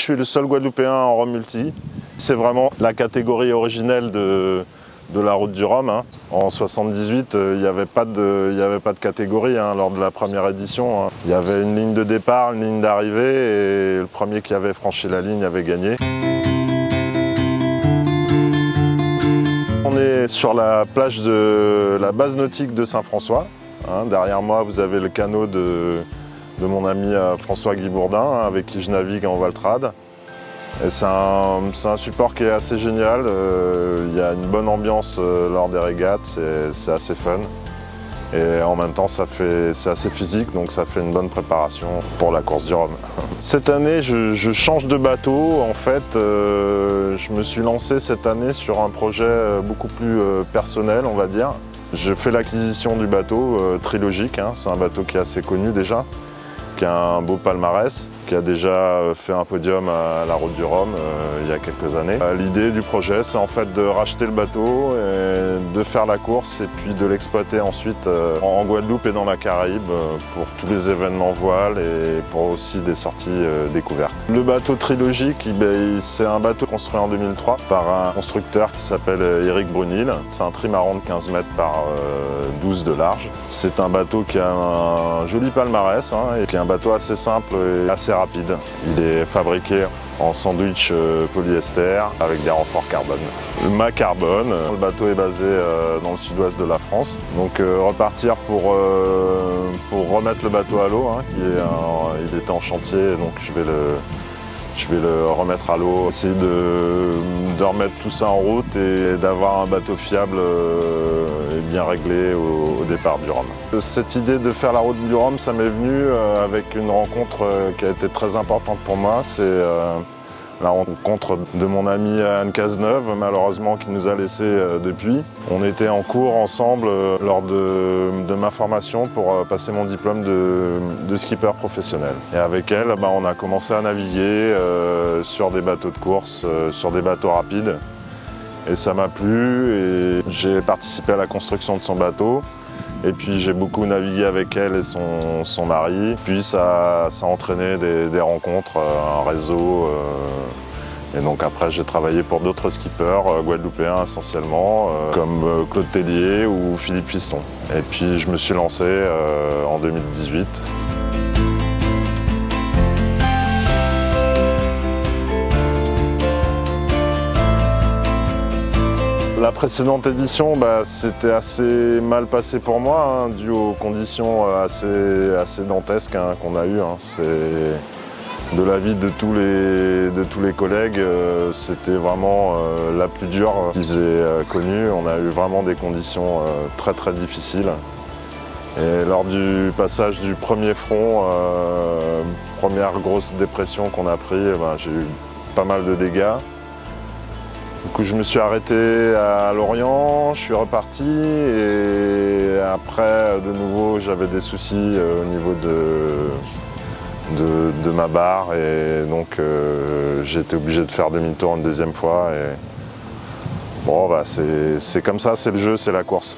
Je suis le seul Guadeloupéen en Rhum Multi. C'est vraiment la catégorie originelle de la route du Rhum. En 78, il n'y avait pas de catégorie lors de la première édition. Il y avait une ligne de départ, une ligne d'arrivée et le premier qui avait franchi la ligne avait gagné. On est sur la plage de la base nautique de Saint-François. Derrière moi, vous avez le canot de mon ami François-Guy Bourdin, avec qui je navigue en Valtrade. C'est un support qui est assez génial. Il y a une bonne ambiance lors des régates, c'est assez fun. Et en même temps, c'est assez physique, donc ça fait une bonne préparation pour la course du Rhum. Cette année, je change de bateau. En fait, je me suis lancé cette année sur un projet beaucoup plus personnel, on va dire. Je fais l'acquisition du bateau Trilogique. C'est un bateau qui est assez connu déjà, qui a un beau palmarès, qui a déjà fait un podium à la Route du Rhum il y a quelques années. L'idée du projet, c'est en fait de racheter le bateau, et de faire la course et puis de l'exploiter ensuite en Guadeloupe et dans la Caraïbe pour tous les événements voile et pour aussi des sorties découvertes. Le bateau Trilogique, c'est un bateau construit en 2003 par un constructeur qui s'appelle Éric Brunil. C'est un trimaran de 15 mètres par 12 de large. C'est un bateau qui a un joli palmarès et qui est un bateau assez simple et assez rapide. Il est fabriqué en sandwich polyester avec des renforts carbone. Le mât carbone, le bateau est basé dans le sud-ouest de la France. Donc repartir pour remettre le bateau à l'eau, il était en chantier, donc je vais le remettre à l'eau, essayer de remettre tout ça en route et d'avoir un bateau fiable et bien réglé au départ du Rhum. Cette idée de faire la route du Rhum, ça m'est venu avec une rencontre qui a été très importante pour moi. C'est la rencontre de mon ami Anne Cazeneuve, malheureusement qui nous a laissés depuis. On était en cours ensemble lors de ma formation pour passer mon diplôme de skipper professionnel. Et avec elle, on a commencé à naviguer sur des bateaux de course, sur des bateaux rapides. Et ça m'a plu et j'ai participé à la construction de son bateau. Et puis j'ai beaucoup navigué avec elle et son mari. Puis ça a entraîné des rencontres, un réseau. Et donc après j'ai travaillé pour d'autres skippers guadeloupéens essentiellement, comme Claude Tellier ou Philippe Fiston. Et puis je me suis lancé en 2018. La précédente édition, c'était assez mal passé pour moi, dû aux conditions assez dantesques qu'on a eues. C'est de l'avis de tous les collègues, c'était vraiment la plus dure qu'ils aient connue. On a eu vraiment des conditions très très difficiles. Et lors du passage du premier front, première grosse dépression qu'on a pris, j'ai eu pas mal de dégâts. Du coup, je me suis arrêté à Lorient, je suis reparti et après, de nouveau, j'avais des soucis au niveau de ma barre et donc j'ai été obligé de faire demi-tour une deuxième fois. Et bon, c'est comme ça, c'est le jeu, c'est la course.